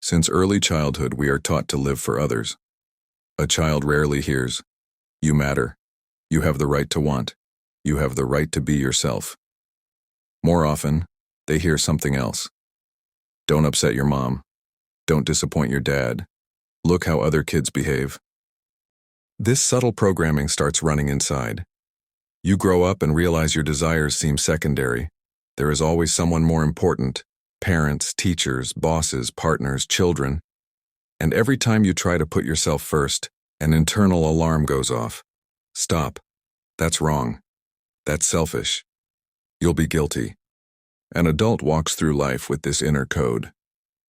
Since early childhood, we are taught to live for others. A child rarely hears, "You matter. You have the right to want. You have the right to be yourself." More often, they hear something else. "Don't upset your mom. Don't disappoint your dad. Look how other kids behave." This subtle programming starts running inside. You grow up and realize your desires seem secondary. There is always someone more important: parents, teachers, bosses, partners, children. And every time you try to put yourself first, an internal alarm goes off. Stop. That's wrong. That's selfish. You'll be guilty. An adult walks through life with this inner code.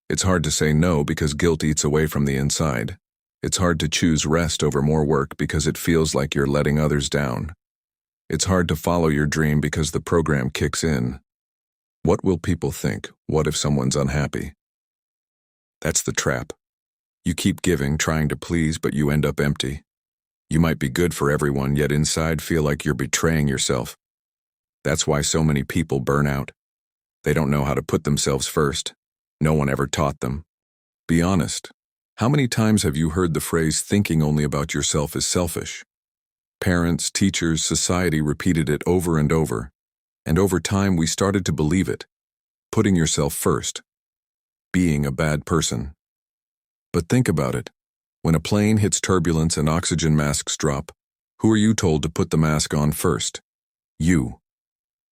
It's hard to say no because guilt eats away from the inside. It's hard to choose rest over more work because it feels like you're letting others down. It's hard to follow your dream because the program kicks in. What will people think? What if someone's unhappy? That's the trap. You keep giving, trying to please, but you end up empty. You might be good for everyone, yet inside feel like you're betraying yourself. That's why so many people burn out. They don't know how to put themselves first. No one ever taught them. Be honest. How many times have you heard the phrase, "thinking only about yourself is selfish"? Parents, teachers, society repeated it over and over. And over time, we started to believe it. Putting yourself first. Being a bad person. But think about it. When a plane hits turbulence and oxygen masks drop, who are you told to put the mask on first? You.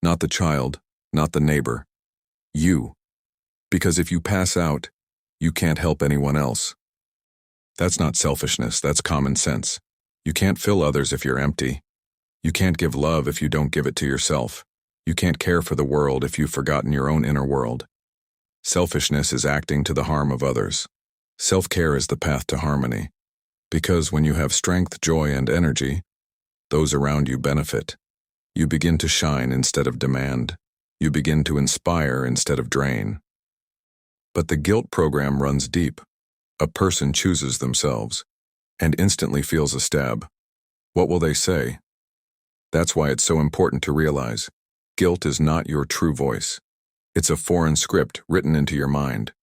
Not the child, not the neighbor. You. Because if you pass out, you can't help anyone else. That's not selfishness, that's common sense. You can't fill others if you're empty. You can't give love if you don't give it to yourself. You can't care for the world if you've forgotten your own inner world. Selfishness is acting to the harm of others. Self-care is the path to harmony. Because when you have strength, joy, and energy, those around you benefit. You begin to shine instead of demand. You begin to inspire instead of drain. But the guilt program runs deep. A person chooses themselves and instantly feels a stab. What will they say? That's why it's so important to realize guilt is not your true voice. It's a foreign script written into your mind.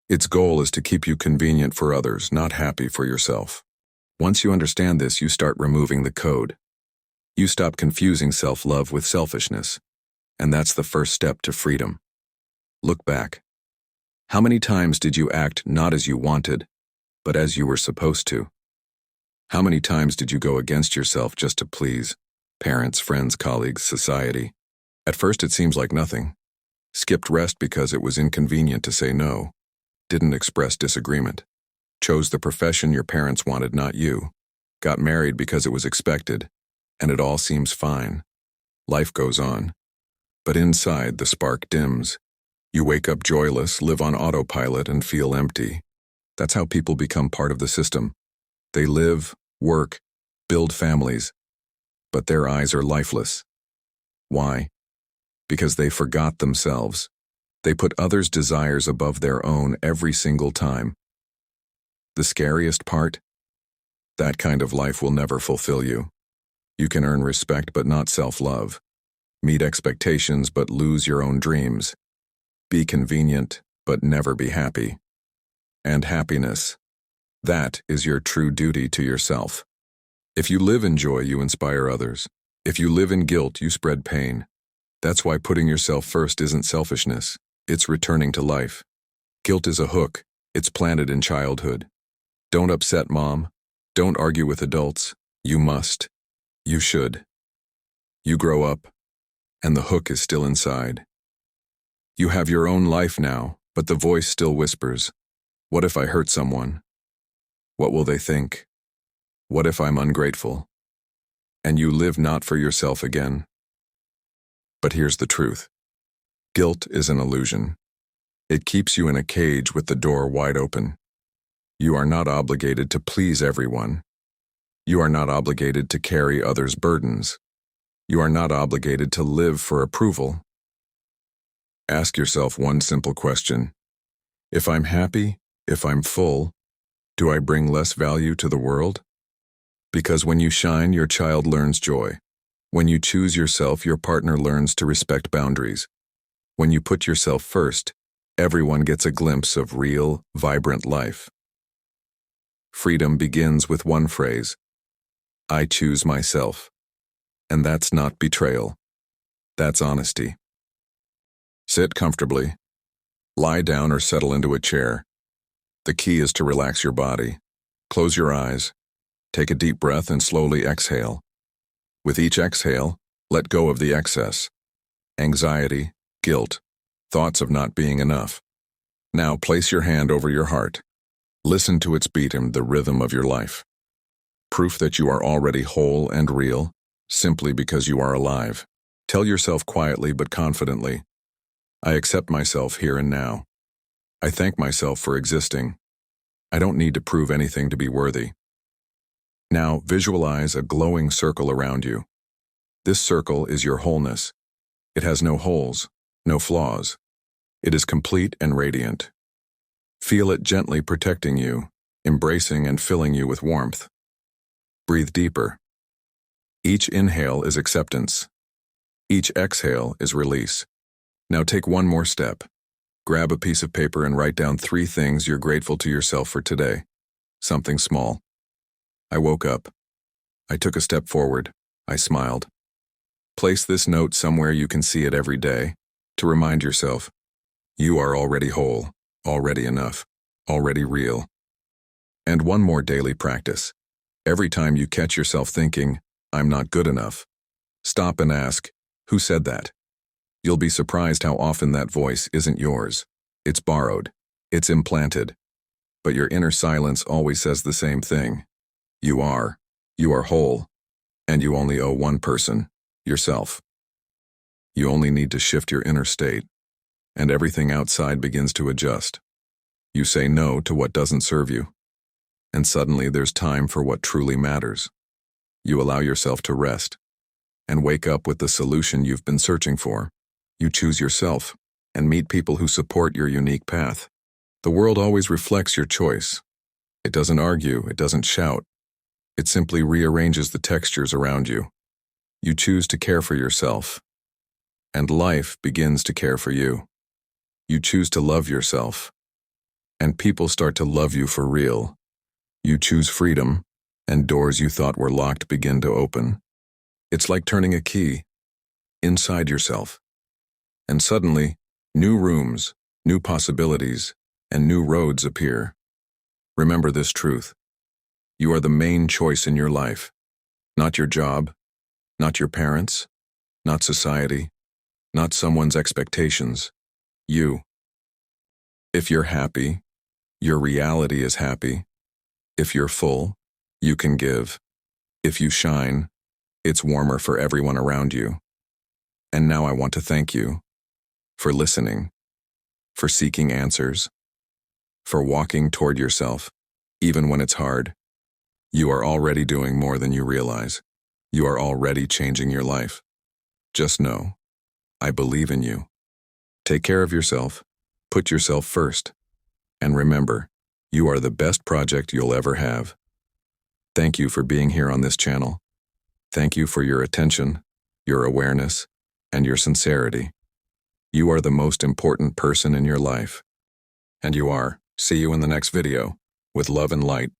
Its goal is to keep you convenient for others, not happy for yourself. Once you understand this, you start removing the code. You stop confusing self-love with selfishness. And that's the first step to freedom. Look back. How many times did you act not as you wanted, but as you were supposed to? How many times did you go against yourself just to please parents, friends, colleagues, society? At first it seems like nothing. Skipped rest because it was inconvenient to say no. Didn't express disagreement. Chose the profession your parents wanted, not you. Got married because it was expected. And it all seems fine. Life goes on. But inside, the spark dims. You wake up joyless, live on autopilot, and feel empty. That's how people become part of the system. They live, work, build families, but their eyes are lifeless. Why? Because they forgot themselves. They put others' desires above their own every single time. The scariest part? That kind of life will never fulfill you. You can earn respect but not self-love. Meet expectations but lose your own dreams. Be convenient but never be happy. And happiness, that is your true duty to yourself. If you live in joy, you inspire others. If you live in guilt, you spread pain. That's why putting yourself first isn't selfishness. It's returning to life. Guilt is a hook. It's planted in childhood. Don't upset mom. Don't argue with adults. You must. You should. You grow up, and the hook is still inside. You have your own life now, but the voice still whispers, "What if I hurt someone? What will they think? What if I'm ungrateful?" And you live not for yourself again. But here's the truth. Guilt is an illusion. It keeps you in a cage with the door wide open. You are not obligated to please everyone. You are not obligated to carry others' burdens. You are not obligated to live for approval. Ask yourself one simple question. If I'm happy, if I'm full, do I bring less value to the world? Because when you shine, your child learns joy. When you choose yourself, your partner learns to respect boundaries. When you put yourself first, Everyone gets a glimpse of real, vibrant life. Freedom begins with one phrase: I choose myself. And that's not betrayal. That's honesty. Sit comfortably. Lie down or settle into a chair. The key is to relax your body. Close your eyes. Take a deep breath and slowly exhale. With each exhale, let go of the excess. Anxiety, guilt, thoughts of not being enough. Now place your hand over your heart. Listen to its beat and the rhythm of your life. Proof that you are already whole and real, simply because you are alive. Tell yourself quietly but confidently, I accept myself here and now. I thank myself for existing. I don't need to prove anything to be worthy. Now visualize a glowing circle around you. This circle is your wholeness. It has no holes, no flaws. It is complete and radiant. Feel it gently protecting you, embracing and filling you with warmth. Breathe deeper. Each inhale is acceptance. Each exhale is release. Now take one more step. Grab a piece of paper and write down 3 things you're grateful to yourself for today. Something small. I woke up. I took a step forward. I smiled. Place this note somewhere you can see it every day to remind yourself, you are already whole, already enough, already real. And one more daily practice. Every time you catch yourself thinking, I'm not good enough, stop and ask, who said that? You'll be surprised how often that voice isn't yours. It's borrowed. It's implanted. But your inner silence always says the same thing. You are whole. And you only owe one person, yourself. You only need to shift your inner state, and everything outside begins to adjust. You say no to what doesn't serve you, and suddenly there's time for what truly matters. You allow yourself to rest, and wake up with the solution you've been searching for. You choose yourself, and meet people who support your unique path. The world always reflects your choice. It doesn't argue, it doesn't shout. It simply rearranges the textures around you. You choose to care for yourself, and life begins to care for you. You choose to love yourself, and people start to love you for real. You choose freedom, and doors you thought were locked begin to open. It's like turning a key inside yourself, and suddenly, new rooms, new possibilities, and new roads appear. Remember this truth. You are the main choice in your life, not your job, not your parents, not society, not someone's expectations. You. If you're happy, your reality is happy. If you're full, you can give. If you shine, it's warmer for everyone around you. And now I want to thank you for listening, for seeking answers, for walking toward yourself, even when it's hard. You are already doing more than you realize. You are already changing your life. Just know, I believe in you. Take care of yourself, put yourself first, and remember, you are the best project you'll ever have. Thank you for being here on this channel. Thank you for your attention, your awareness, and your sincerity. You are the most important person in your life. And you are. See you in the next video, with love and light.